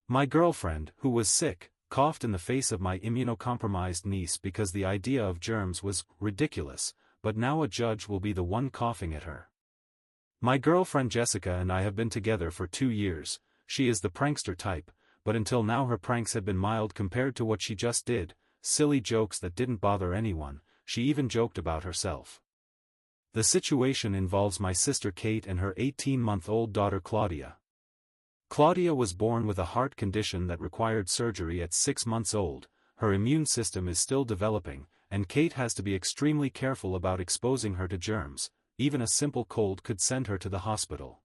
My girlfriend, who was sick, coughed in the face of my immunocompromised niece because the idea of germs was ridiculous, but now a judge will be the one coughing at her. My girlfriend Jessica and I have been together for 2 years. She is the prankster type, but until now her pranks had been mild compared to what she just did, silly jokes that didn't bother anyone. She even joked about herself. The situation involves my sister Kate and her 18-month-old daughter Claudia. Claudia was born with a heart condition that required surgery at 6 months old. Her immune system is still developing, and Kate has to be extremely careful about exposing her to germs. Even a simple cold could send her to the hospital.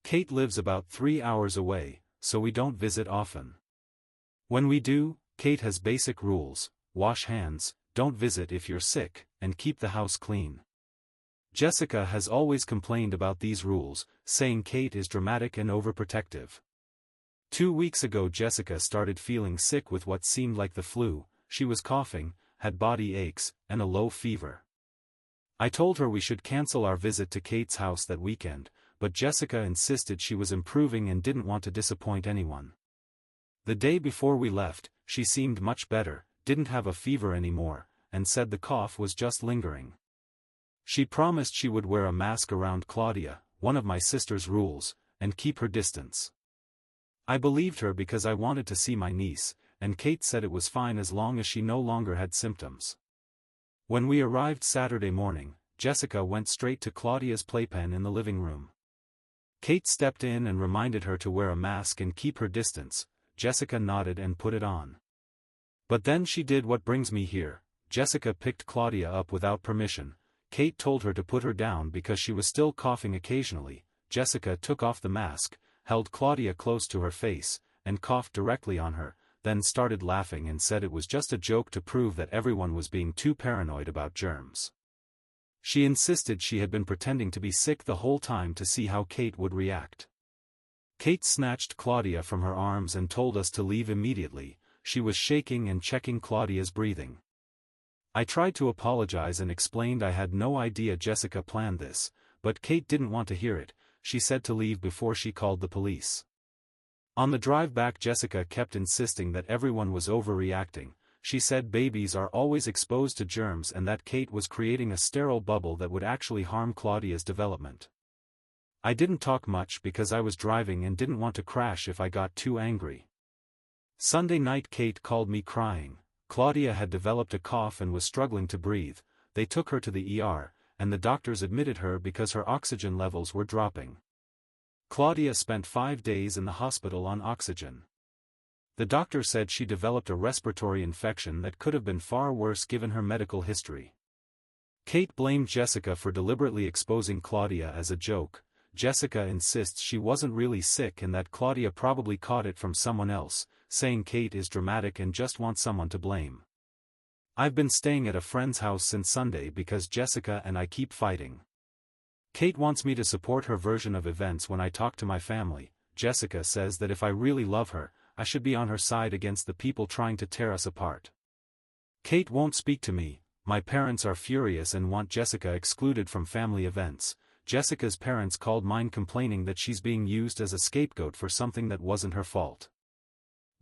Kate lives about 3 hours away, so we don't visit often. When we do, Kate has basic rules: wash hands, don't visit if you're sick, and keep the house clean. Jessica has always complained about these rules, saying Kate is dramatic and overprotective. 2 weeks ago Jessica started feeling sick with what seemed like the flu. She was coughing, had body aches, and a low fever. I told her we should cancel our visit to Kate's house that weekend, but Jessica insisted she was improving and didn't want to disappoint anyone. The day before we left, she seemed much better, didn't have a fever anymore, and said the cough was just lingering. She promised she would wear a mask around Claudia, one of my sister's rules, and keep her distance. I believed her because I wanted to see my niece, and Kate said it was fine as long as she no longer had symptoms. When we arrived Saturday morning, Jessica went straight to Claudia's playpen in the living room. Kate stepped in and reminded her to wear a mask and keep her distance. Jessica nodded and put it on. But then she did what brings me here. Jessica picked Claudia up without permission. Kate told her to put her down because she was still coughing occasionally. Jessica took off the mask, held Claudia close to her face, and coughed directly on her, then started laughing and said it was just a joke to prove that everyone was being too paranoid about germs. She insisted she had been pretending to be sick the whole time to see how Kate would react. Kate snatched Claudia from her arms and told us to leave immediately. She was shaking and checking Claudia's breathing. I tried to apologize and explained I had no idea Jessica planned this, but Kate didn't want to hear it. She said to leave before she called the police. On the drive back Jessica kept insisting that everyone was overreacting. She said babies are always exposed to germs and that Kate was creating a sterile bubble that would actually harm Claudia's development. I didn't talk much because I was driving and didn't want to crash if I got too angry. Sunday night Kate called me crying. Claudia had developed a cough and was struggling to breathe. They took her to the ER, and the doctors admitted her because her oxygen levels were dropping. Claudia spent 5 days in the hospital on oxygen. The doctor said she developed a respiratory infection that could have been far worse given her medical history. Kate blamed Jessica for deliberately exposing Claudia as a joke. Jessica insists she wasn't really sick and that Claudia probably caught it from someone else, saying Kate is dramatic and just wants someone to blame. I've been staying at a friend's house since Sunday because Jessica and I keep fighting. Kate wants me to support her version of events when I talk to my family. Jessica says that if I really love her, I should be on her side against the people trying to tear us apart. Kate won't speak to me. My parents are furious and want Jessica excluded from family events. Jessica's parents called mine complaining that she's being used as a scapegoat for something that wasn't her fault.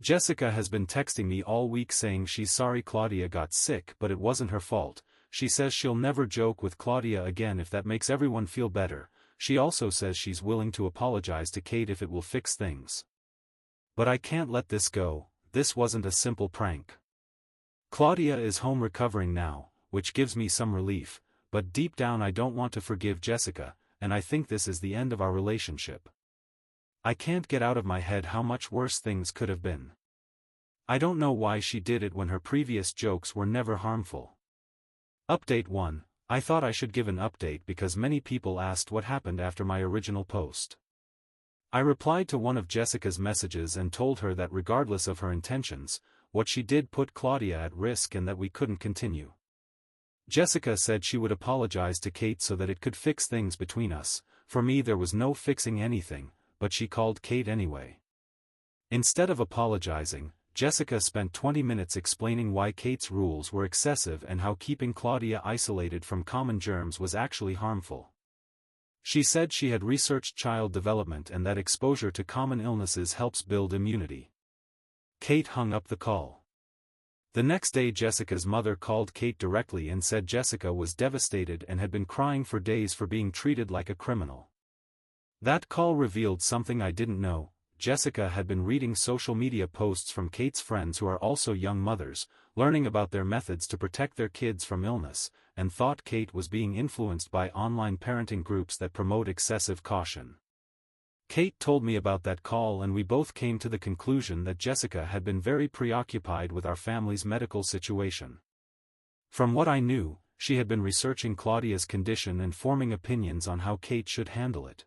Jessica has been texting me all week saying she's sorry Claudia got sick but it wasn't her fault. She says she'll never joke with Claudia again if that makes everyone feel better. She also says she's willing to apologize to Kate if it will fix things. But I can't let this go. This wasn't a simple prank. Claudia is home recovering now, which gives me some relief, but deep down I don't want to forgive Jessica, and I think this is the end of our relationship. I can't get out of my head how much worse things could have been. I don't know why she did it when her previous jokes were never harmful. Update 1. I thought I should give an update because many people asked what happened after my original post. I replied to one of Jessica's messages and told her that regardless of her intentions, what she did put Claudia at risk and that we couldn't continue. Jessica said she would apologize to Kate so that it could fix things between us. For me there was no fixing anything, but she called Kate anyway. Instead of apologizing, Jessica spent 20 minutes explaining why Kate's rules were excessive and how keeping Claudia isolated from common germs was actually harmful. She said she had researched child development and that exposure to common illnesses helps build immunity. Kate hung up the call. The next day Jessica's mother called Kate directly and said Jessica was devastated and had been crying for days for being treated like a criminal. That call revealed something I didn't know. Jessica had been reading social media posts from Kate's friends who are also young mothers, learning about their methods to protect their kids from illness, and thought Kate was being influenced by online parenting groups that promote excessive caution. Kate told me about that call and we both came to the conclusion that Jessica had been very preoccupied with our family's medical situation. From what I knew, she had been researching Claudia's condition and forming opinions on how Kate should handle it.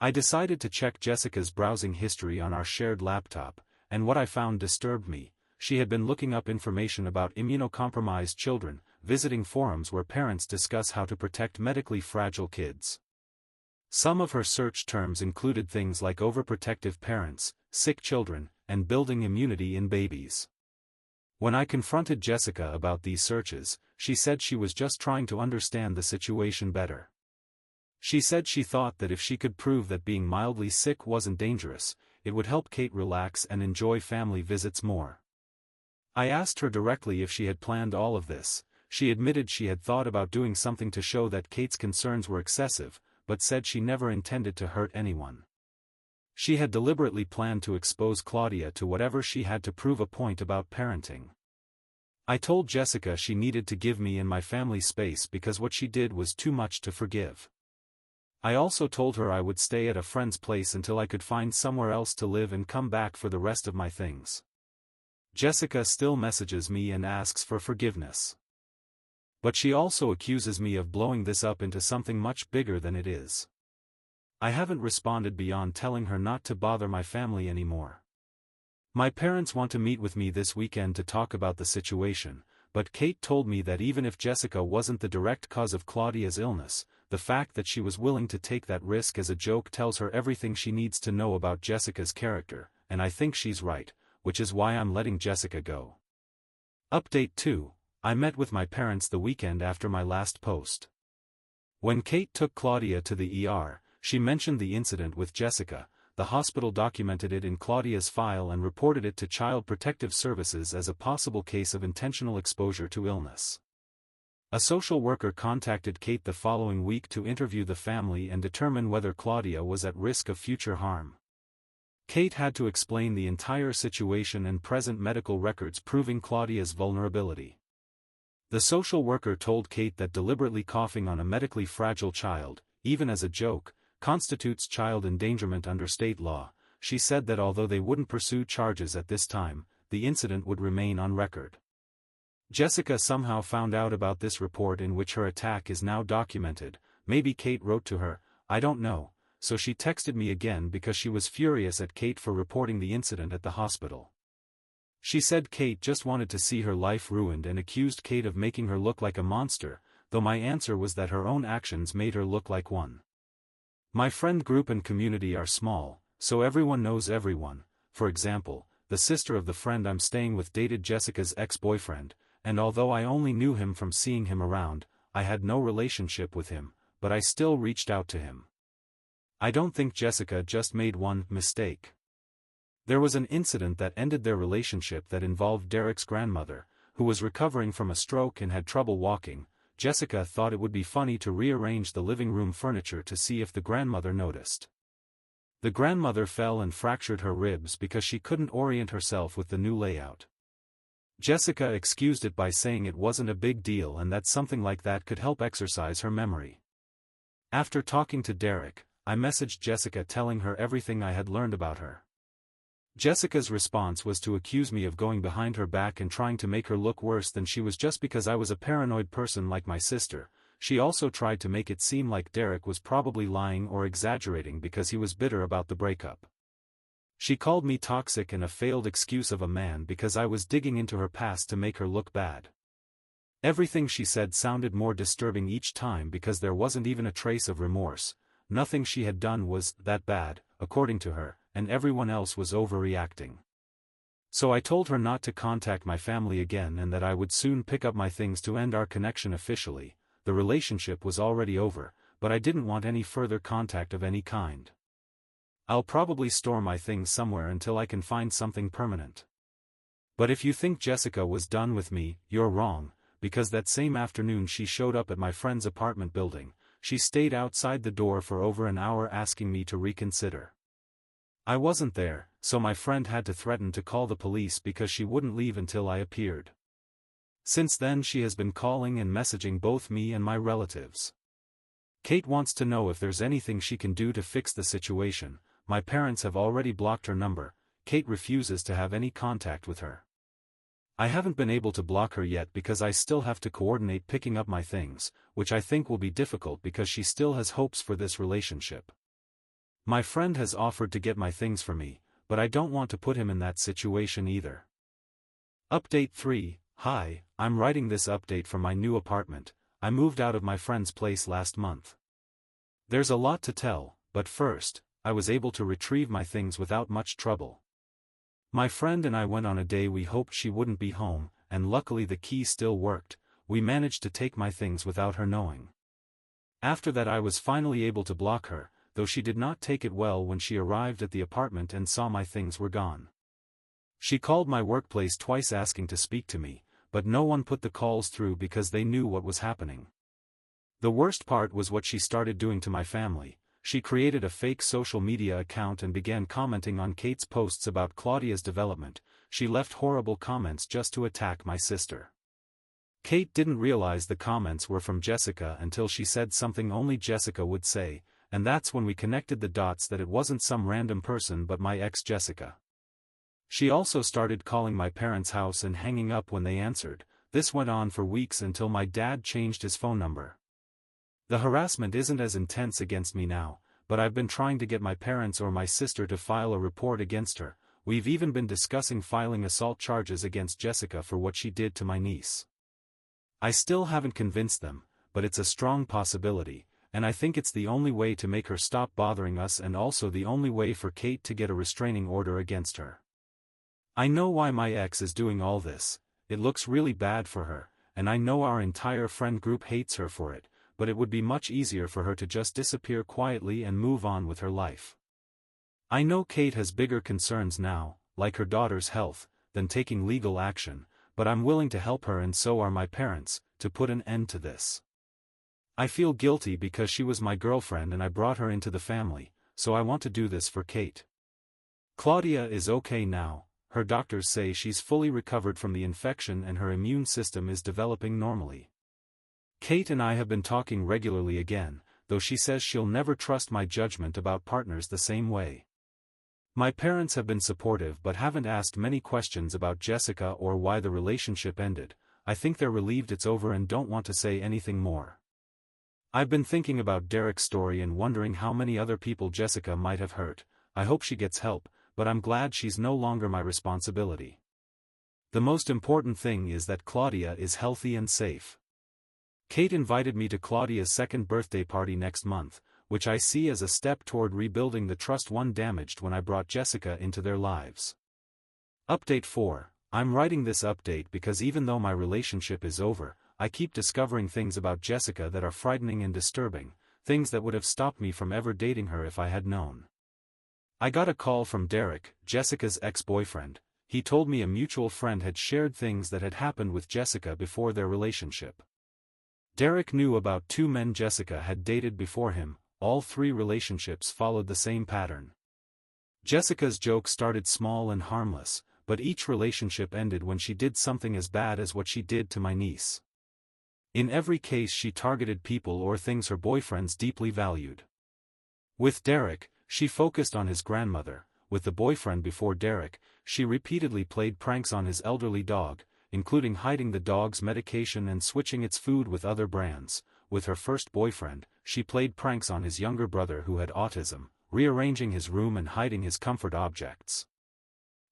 I decided to check Jessica's browsing history on our shared laptop, and what I found disturbed me. She had been looking up information about immunocompromised children, visiting forums where parents discuss how to protect medically fragile kids. Some of her search terms included things like overprotective parents, sick children, and building immunity in babies. When I confronted Jessica about these searches, she said she was just trying to understand the situation better. She said she thought that if she could prove that being mildly sick wasn't dangerous, it would help Kate relax and enjoy family visits more. I asked her directly if she had planned all of this. She admitted she had thought about doing something to show that Kate's concerns were excessive, but said she never intended to hurt anyone. She had deliberately planned to expose Claudia to whatever she had to prove a point about parenting. I told Jessica she needed to give me and my family space because what she did was too much to forgive. I also told her I would stay at a friend's place until I could find somewhere else to live and come back for the rest of my things. Jessica still messages me and asks for forgiveness. But she also accuses me of blowing this up into something much bigger than it is. I haven't responded beyond telling her not to bother my family anymore. My parents want to meet with me this weekend to talk about the situation, but Kate told me that even if Jessica wasn't the direct cause of Claudia's illness, the fact that she was willing to take that risk as a joke tells her everything she needs to know about Jessica's character, and I think she's right, which is why I'm letting Jessica go. Update 2. I met with my parents the weekend after my last post. When Kate took Claudia to the ER, she mentioned the incident with Jessica. The hospital documented it in Claudia's file and reported it to Child Protective Services as a possible case of intentional exposure to illness. A social worker contacted Kate the following week to interview the family and determine whether Claudia was at risk of future harm. Kate had to explain the entire situation and present medical records proving Claudia's vulnerability. The social worker told Kate that deliberately coughing on a medically fragile child, even as a joke, constitutes child endangerment under state law. She said that although they wouldn't pursue charges at this time, the incident would remain on record. Jessica somehow found out about this report in which her attack is now documented. Maybe Kate wrote to her, I don't know, so she texted me again because she was furious at Kate for reporting the incident at the hospital. She said Kate just wanted to see her life ruined and accused Kate of making her look like a monster, though my answer was that her own actions made her look like one. My friend group and community are small, so everyone knows everyone. For example, the sister of the friend I'm staying with dated Jessica's ex-boyfriend, and although I only knew him from seeing him around, I had no relationship with him, but I still reached out to him. I don't think Jessica just made one mistake. There was an incident that ended their relationship that involved Derek's grandmother, who was recovering from a stroke and had trouble walking. Jessica thought it would be funny to rearrange the living room furniture to see if the grandmother noticed. The grandmother fell and fractured her ribs because she couldn't orient herself with the new layout. Jessica excused it by saying it wasn't a big deal and that something like that could help exercise her memory. After talking to Derek, I messaged Jessica telling her everything I had learned about her. Jessica's response was to accuse me of going behind her back and trying to make her look worse than she was just because I was a paranoid person like my sister. She also tried to make it seem like Derek was probably lying or exaggerating because he was bitter about the breakup. She called me toxic and a failed excuse of a man because I was digging into her past to make her look bad. Everything she said sounded more disturbing each time because there wasn't even a trace of remorse. Nothing she had done was that bad, according to her, and everyone else was overreacting. So I told her not to contact my family again and that I would soon pick up my things to end our connection officially. The relationship was already over, but I didn't want any further contact of any kind. I'll probably store my things somewhere until I can find something permanent. But if you think Jessica was done with me, you're wrong, because that same afternoon she showed up at my friend's apartment building. She stayed outside the door for over an hour asking me to reconsider. I wasn't there, so my friend had to threaten to call the police because she wouldn't leave until I appeared. Since then she has been calling and messaging both me and my relatives. Kate wants to know if there's anything she can do to fix the situation. My parents have already blocked her number. Kate refuses to have any contact with her. I haven't been able to block her yet because I still have to coordinate picking up my things, which I think will be difficult because she still has hopes for this relationship. My friend has offered to get my things for me, but I don't want to put him in that situation either. Update 3. Hi, I'm writing this update from my new apartment. I moved out of my friend's place last month. There's a lot to tell, but first, I was able to retrieve my things without much trouble. My friend and I went on a day we hoped she wouldn't be home, and luckily the key still worked. We managed to take my things without her knowing. After that I was finally able to block her, though she did not take it well when she arrived at the apartment and saw my things were gone. She called my workplace twice asking to speak to me, but no one put the calls through because they knew what was happening. The worst part was what she started doing to my family. She created a fake social media account and began commenting on Kate's posts about Claudia's development. She left horrible comments just to attack my sister. Kate didn't realize the comments were from Jessica until she said something only Jessica would say, and that's when we connected the dots that it wasn't some random person but my ex Jessica. She also started calling my parents' house and hanging up when they answered. This went on for weeks until my dad changed his phone number. The harassment isn't as intense against me now, but I've been trying to get my parents or my sister to file a report against her. We've even been discussing filing assault charges against Jessica for what she did to my niece. I still haven't convinced them, but it's a strong possibility, and I think it's the only way to make her stop bothering us and also the only way for Kate to get a restraining order against her. I know why my ex is doing all this. It looks really bad for her, and I know our entire friend group hates her for it, but it would be much easier for her to just disappear quietly and move on with her life. I know Kate has bigger concerns now, like her daughter's health, than taking legal action, but I'm willing to help her and so are my parents, to put an end to this. I feel guilty because she was my girlfriend and I brought her into the family, so I want to do this for Kate. Claudia is okay now. Her doctors say she's fully recovered from the infection and her immune system is developing normally. Kate and I have been talking regularly again, though she says she'll never trust my judgment about partners the same way. My parents have been supportive but haven't asked many questions about Jessica or why the relationship ended. I think they're relieved it's over and don't want to say anything more. I've been thinking about Derek's story and wondering how many other people Jessica might have hurt. I hope she gets help, but I'm glad she's no longer my responsibility. The most important thing is that Claudia is healthy and safe. Kate invited me to Claudia's second birthday party next month, which I see as a step toward rebuilding the trust one damaged when I brought Jessica into their lives. Update 4. I'm writing this update because even though my relationship is over, I keep discovering things about Jessica that are frightening and disturbing, things that would have stopped me from ever dating her if I had known. I got a call from Derek, Jessica's ex-boyfriend. He told me a mutual friend had shared things that had happened with Jessica before their relationship. Derek knew about 2 men Jessica had dated before him. All 3 relationships followed the same pattern. Jessica's joke started small and harmless, but each relationship ended when she did something as bad as what she did to my niece. In every case she targeted people or things her boyfriends deeply valued. With Derek, she focused on his grandmother. With the boyfriend before Derek, she repeatedly played pranks on his elderly dog, including hiding the dog's medication and switching its food with other brands. With her first boyfriend, she played pranks on his younger brother who had autism, rearranging his room and hiding his comfort objects.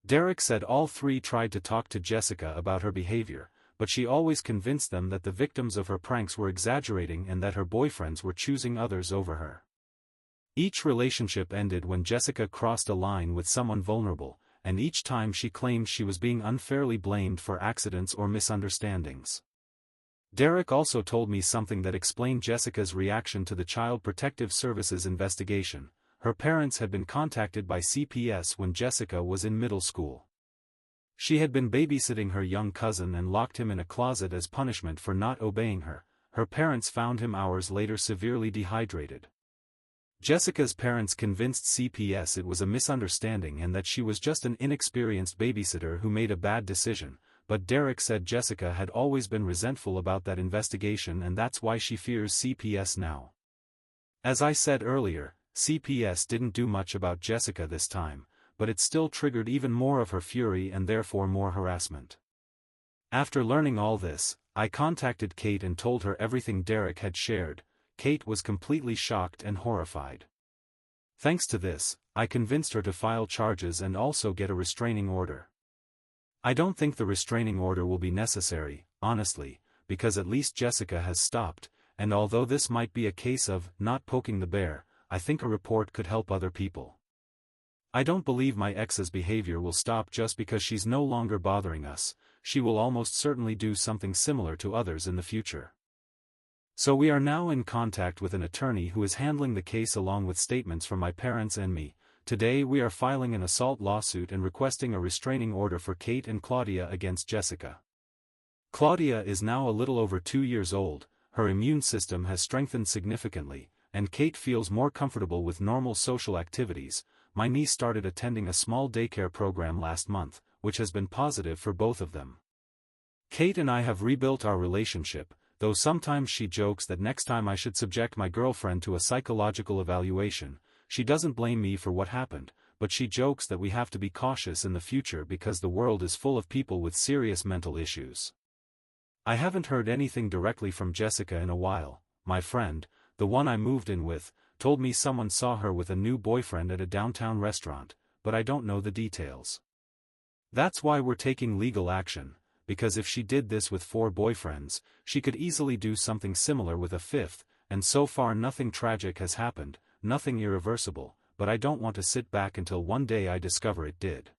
Derek said all 3 tried to talk to Jessica about her behavior, but she always convinced them that the victims of her pranks were exaggerating and that her boyfriends were choosing others over her. Each relationship ended when Jessica crossed a line with someone vulnerable, and each time she claimed she was being unfairly blamed for accidents or misunderstandings. Derek also told me something that explained Jessica's reaction to the Child Protective Services investigation. Her parents had been contacted by CPS when Jessica was in middle school. She had been babysitting her young cousin and locked him in a closet as punishment for not obeying her. Her parents found him hours later severely dehydrated. Jessica's parents convinced CPS it was a misunderstanding and that she was just an inexperienced babysitter who made a bad decision, but Derek said Jessica had always been resentful about that investigation and that's why she fears CPS now. As I said earlier, CPS didn't do much about Jessica this time, but it still triggered even more of her fury and therefore more harassment. After learning all this, I contacted Kate and told her everything Derek had shared. Kate was completely shocked and horrified. Thanks to this, I convinced her to file charges and also get a restraining order. I don't think the restraining order will be necessary, honestly, because at least Jessica has stopped, and although this might be a case of not poking the bear, I think a report could help other people. I don't believe my ex's behavior will stop just because she's no longer bothering us. She will almost certainly do something similar to others in the future. So we are now in contact with an attorney who is handling the case along with statements from my parents and me. Today we are filing an assault lawsuit and requesting a restraining order for Kate and Claudia against Jessica. Claudia is now a little over 2 years old, her immune system has strengthened significantly, and Kate feels more comfortable with normal social activities. My niece started attending a small daycare program last month, which has been positive for both of them. Kate and I have rebuilt our relationship, though sometimes she jokes that next time I should subject my girlfriend to a psychological evaluation. She doesn't blame me for what happened, but she jokes that we have to be cautious in the future because the world is full of people with serious mental issues. I haven't heard anything directly from Jessica in a while. My friend, the one I moved in with, told me someone saw her with a new boyfriend at a downtown restaurant, but I don't know the details. That's why we're taking legal action, because if she did this with 4 boyfriends, she could easily do something similar with a 5th, and so far nothing tragic has happened, nothing irreversible, but I don't want to sit back until one day I discover it did.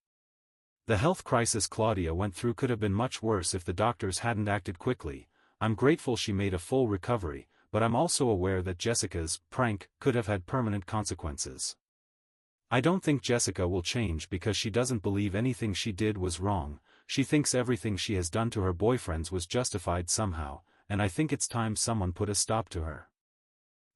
The health crisis Claudia went through could have been much worse if the doctors hadn't acted quickly. I'm grateful she made a full recovery, but I'm also aware that Jessica's prank could have had permanent consequences. I don't think Jessica will change because she doesn't believe anything she did was wrong. She thinks everything she has done to her boyfriends was justified somehow, and I think it's time someone put a stop to her.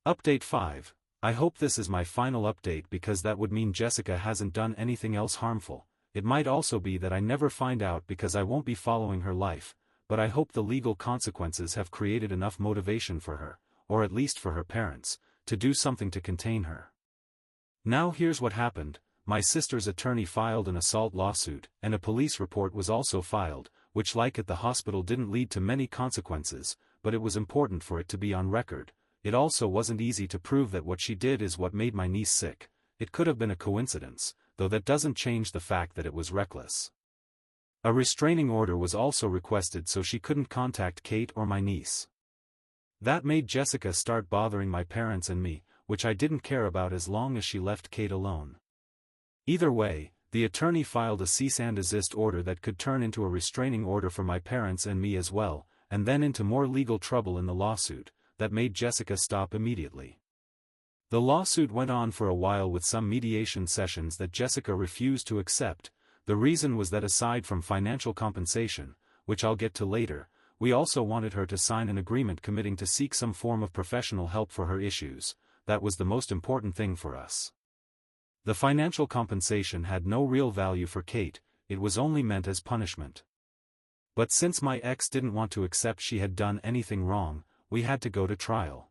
Update 5. I hope this is my final update because that would mean Jessica hasn't done anything else harmful. It might also be that I never find out because I won't be following her life, but I hope the legal consequences have created enough motivation for her, or at least for her parents, to do something to contain her. Now here's what happened. My sister's attorney filed an assault lawsuit, and a police report was also filed, which like at the hospital didn't lead to many consequences, but it was important for it to be on record. It also wasn't easy to prove that what she did is what made my niece sick. It could have been a coincidence, though that doesn't change the fact that it was reckless. A restraining order was also requested so she couldn't contact Kate or my niece. That made Jessica start bothering my parents and me, which I didn't care about as long as she left Kate alone. Either way, the attorney filed a cease and desist order that could turn into a restraining order for my parents and me as well, and then into more legal trouble in the lawsuit, that made Jessica stop immediately. The lawsuit went on for a while with some mediation sessions that Jessica refused to accept. The reason was that aside from financial compensation, which I'll get to later, we also wanted her to sign an agreement committing to seek some form of professional help for her issues. That was the most important thing for us. The financial compensation had no real value for Kate, it was only meant as punishment. But since my ex didn't want to accept she had done anything wrong, we had to go to trial.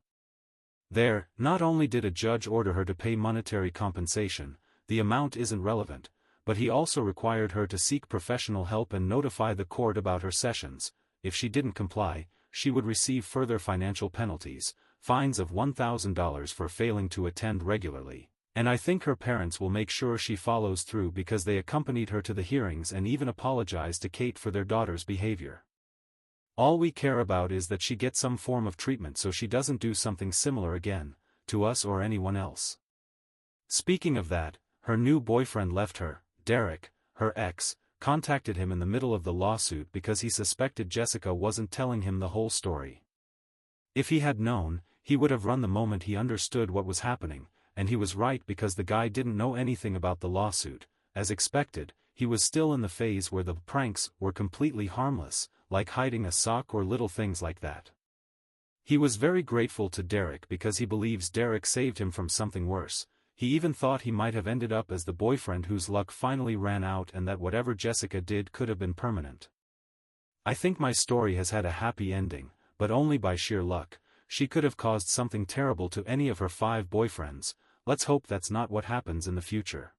There, not only did a judge order her to pay monetary compensation, the amount isn't relevant, but he also required her to seek professional help and notify the court about her sessions. If she didn't comply, she would receive further financial penalties, fines of $1,000 for failing to attend regularly. And I think her parents will make sure she follows through because they accompanied her to the hearings and even apologized to Kate for their daughter's behavior. All we care about is that she gets some form of treatment so she doesn't do something similar again, to us or anyone else. Speaking of that, her new boyfriend left her. Derek, her ex, contacted him in the middle of the lawsuit because he suspected Jessica wasn't telling him the whole story. If he had known, he would have run the moment he understood what was happening, and he was right because the guy didn't know anything about the lawsuit. As expected, he was still in the phase where the pranks were completely harmless, like hiding a sock or little things like that. He was very grateful to Derek because he believes Derek saved him from something worse. He even thought he might have ended up as the boyfriend whose luck finally ran out and that whatever Jessica did could have been permanent. I think my story has had a happy ending, but only by sheer luck. She could have caused something terrible to any of her 5 boyfriends. Let's hope that's not what happens in the future.